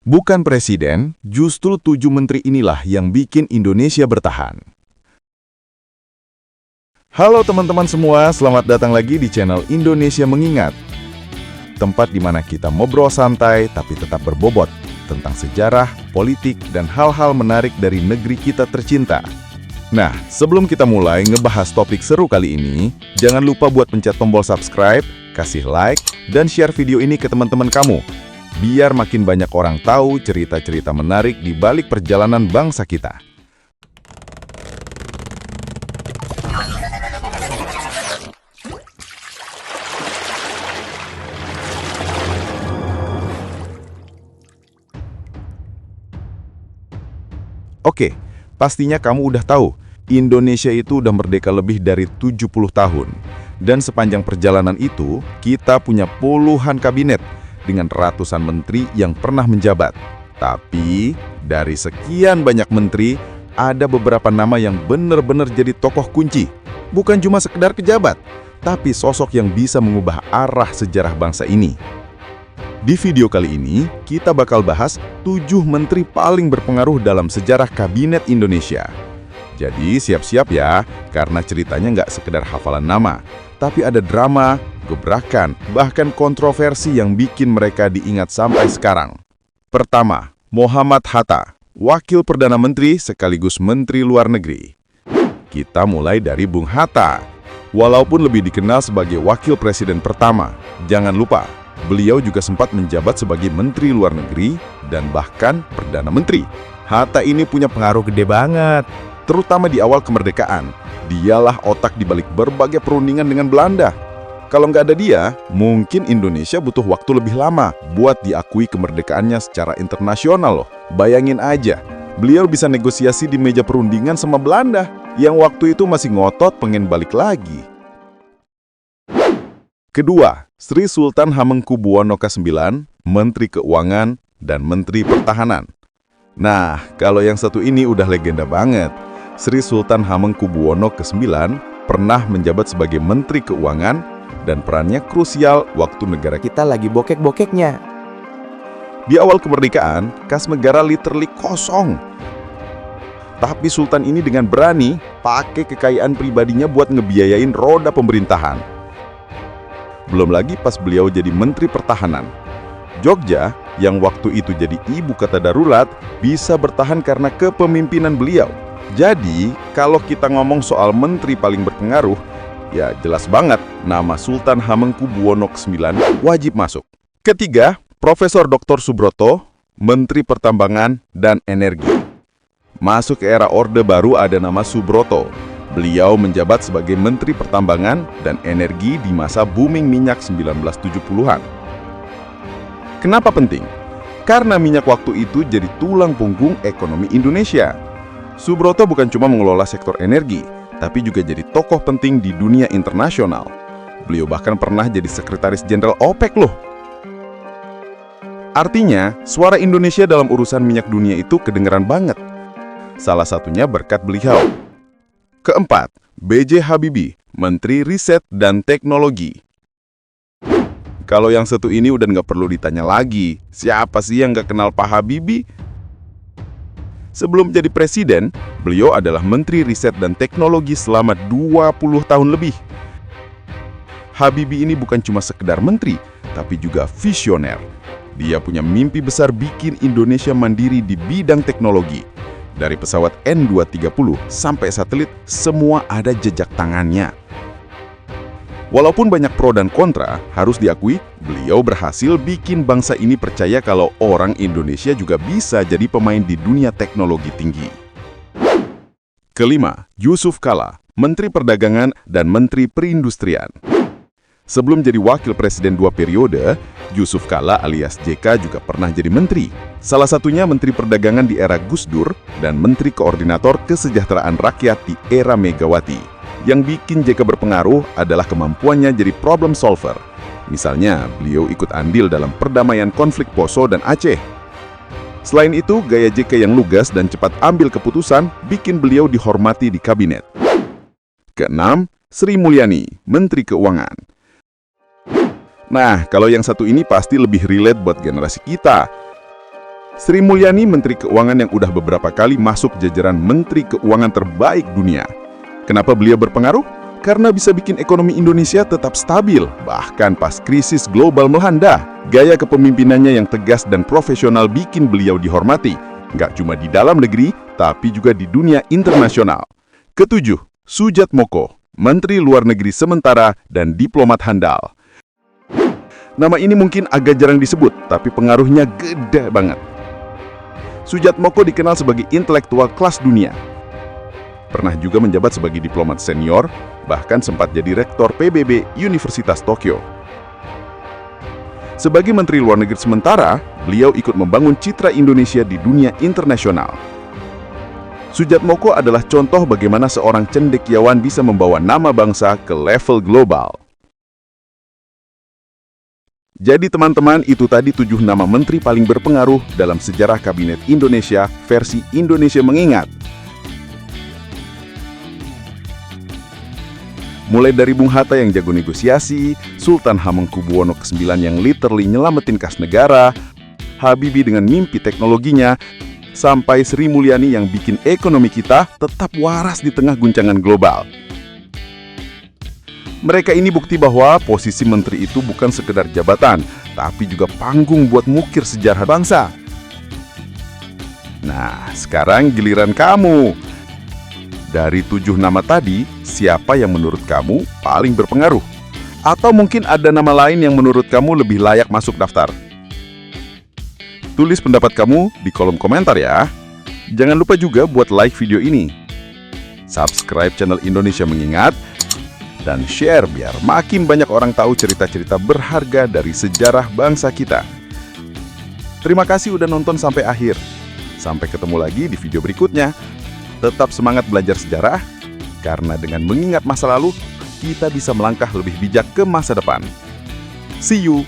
Bukan presiden, justru 7 menteri inilah yang bikin Indonesia bertahan. Halo teman-teman semua, selamat datang lagi di channel Indonesia Mengingat. Tempat di mana kita ngobrol santai tapi tetap berbobot tentang sejarah, politik, dan hal-hal menarik dari negeri kita tercinta. Nah, sebelum kita mulai ngebahas topik seru kali ini, jangan lupa buat pencet tombol subscribe, kasih like, dan share video ini ke teman-teman kamu. Biar makin banyak orang tahu cerita-cerita menarik di balik perjalanan bangsa kita. Oke, pastinya kamu udah tahu, Indonesia itu udah merdeka lebih dari 70 tahun. Dan sepanjang perjalanan itu, kita punya puluhan kabinet dengan ratusan menteri yang pernah menjabat. Tapi, dari sekian banyak menteri, ada beberapa nama yang benar-benar jadi tokoh kunci. Bukan cuma sekedar pejabat, tapi sosok yang bisa mengubah arah sejarah bangsa ini. Di video kali ini, kita bakal bahas 7 menteri paling berpengaruh dalam sejarah kabinet Indonesia. Jadi siap-siap ya, karena ceritanya nggak sekedar hafalan nama, tapi ada drama, gebrakan, bahkan kontroversi yang bikin mereka diingat sampai sekarang. Pertama, Muhammad Hatta, Wakil Perdana Menteri sekaligus Menteri Luar Negeri. Kita mulai dari Bung Hatta. Walaupun lebih dikenal sebagai Wakil Presiden pertama, jangan lupa, beliau juga sempat menjabat sebagai Menteri Luar Negeri dan bahkan Perdana Menteri. Hatta ini punya pengaruh gede banget, terutama di awal kemerdekaan. Dialah otak di balik berbagai perundingan dengan Belanda. Kalau nggak ada dia, mungkin Indonesia butuh waktu lebih lama buat diakui kemerdekaannya secara internasional loh. Bayangin aja, beliau bisa negosiasi di meja perundingan sama Belanda, yang waktu itu masih ngotot pengen balik lagi. Kedua, Sri Sultan Hamengkubuwono ke-9, Menteri Keuangan dan Menteri Pertahanan. Nah, kalau yang satu ini udah legenda banget. Sri Sultan Hamengkubuwono ke-9 pernah menjabat sebagai Menteri Keuangan dan perannya krusial waktu negara kita lagi bokek-bokeknya. Di awal kemerdekaan, kas negara literally kosong. Tapi Sultan ini dengan berani pakai kekayaan pribadinya buat ngebiayain roda pemerintahan. Belum lagi pas beliau jadi Menteri Pertahanan. Jogja, yang waktu itu jadi ibu kota darurat, bisa bertahan karena kepemimpinan beliau. Jadi, kalau kita ngomong soal menteri paling berpengaruh, ya jelas banget nama Sultan Hamengkubuwono ke-9 wajib masuk. Ketiga, Profesor Dr. Subroto, Menteri Pertambangan dan Energi. Masuk ke era Orde Baru ada nama Subroto. Beliau menjabat sebagai Menteri Pertambangan dan Energi di masa booming minyak 1970-an. Kenapa penting? Karena minyak waktu itu jadi tulang punggung ekonomi Indonesia. Subroto bukan cuma mengelola sektor energi, tapi juga jadi tokoh penting di dunia internasional. Beliau bahkan pernah jadi Sekretaris Jenderal OPEC loh. Artinya, suara Indonesia dalam urusan minyak dunia itu kedengeran banget. Salah satunya berkat beliau. Keempat, B.J. Habibie, Menteri Riset dan Teknologi. Kalau yang satu ini udah nggak perlu ditanya lagi, siapa sih yang nggak kenal Pak Habibie? Sebelum jadi presiden, beliau adalah Menteri Riset dan Teknologi selama 20 tahun lebih. Habibie ini bukan cuma sekedar menteri, tapi juga visioner. Dia punya mimpi besar bikin Indonesia mandiri di bidang teknologi. Dari pesawat N230 sampai satelit, semua ada jejak tangannya. Walaupun banyak pro dan kontra, harus diakui, beliau berhasil bikin bangsa ini percaya kalau orang Indonesia juga bisa jadi pemain di dunia teknologi tinggi. Kelima, Yusuf Kala, Menteri Perdagangan dan Menteri Perindustrian. Sebelum jadi wakil presiden 2 periode, Yusuf Kala alias JK juga pernah jadi menteri. Salah satunya Menteri Perdagangan di era Gus Dur dan Menteri Koordinator Kesejahteraan Rakyat di era Megawati. Yang bikin JK berpengaruh adalah kemampuannya jadi problem solver. Misalnya, beliau ikut andil dalam perdamaian konflik Poso dan Aceh. Selain itu, gaya JK yang lugas dan cepat ambil keputusan bikin beliau dihormati di kabinet. Keenam, Sri Mulyani, Menteri Keuangan. Nah, kalau yang satu ini pasti lebih relate buat generasi kita. Sri Mulyani, Menteri Keuangan yang udah beberapa kali masuk jajaran Menteri Keuangan terbaik dunia. Kenapa beliau berpengaruh? Karena bisa bikin ekonomi Indonesia tetap stabil, bahkan pas krisis global melanda. Gaya kepemimpinannya yang tegas dan profesional bikin beliau dihormati, nggak cuma di dalam negeri, tapi juga di dunia internasional. Ketujuh, Soedjatmoko, Menteri Luar Negeri sementara dan diplomat handal. Nama ini mungkin agak jarang disebut, tapi pengaruhnya gede banget. Soedjatmoko dikenal sebagai intelektual kelas dunia. Pernah juga menjabat sebagai diplomat senior, bahkan sempat jadi rektor PBB Universitas Tokyo. Sebagai Menteri Luar Negeri sementara, beliau ikut membangun citra Indonesia di dunia internasional. Soedjatmoko adalah contoh bagaimana seorang cendekiawan bisa membawa nama bangsa ke level global. Jadi teman-teman, itu tadi 7 nama menteri paling berpengaruh dalam sejarah Kabinet Indonesia versi Indonesia Mengingat. Mulai dari Bung Hatta yang jago negosiasi, Sultan Hamengkubuwono ke-9 yang literally nyelamatin kas negara, Habibie dengan mimpi teknologinya, sampai Sri Mulyani yang bikin ekonomi kita tetap waras di tengah guncangan global. Mereka ini bukti bahwa posisi menteri itu bukan sekedar jabatan, tapi juga panggung buat mukir sejarah bangsa. Nah, sekarang giliran kamu. Dari 7 nama tadi, siapa yang menurut kamu paling berpengaruh? Atau mungkin ada nama lain yang menurut kamu lebih layak masuk daftar? Tulis pendapat kamu di kolom komentar ya. Jangan lupa juga buat like video ini. Subscribe channel Indonesia Mengingat, dan share biar makin banyak orang tahu cerita-cerita berharga dari sejarah bangsa kita. Terima kasih udah nonton sampai akhir. Sampai ketemu lagi di video berikutnya. Tetap semangat belajar sejarah, karena dengan mengingat masa lalu, kita bisa melangkah lebih bijak ke masa depan. See you!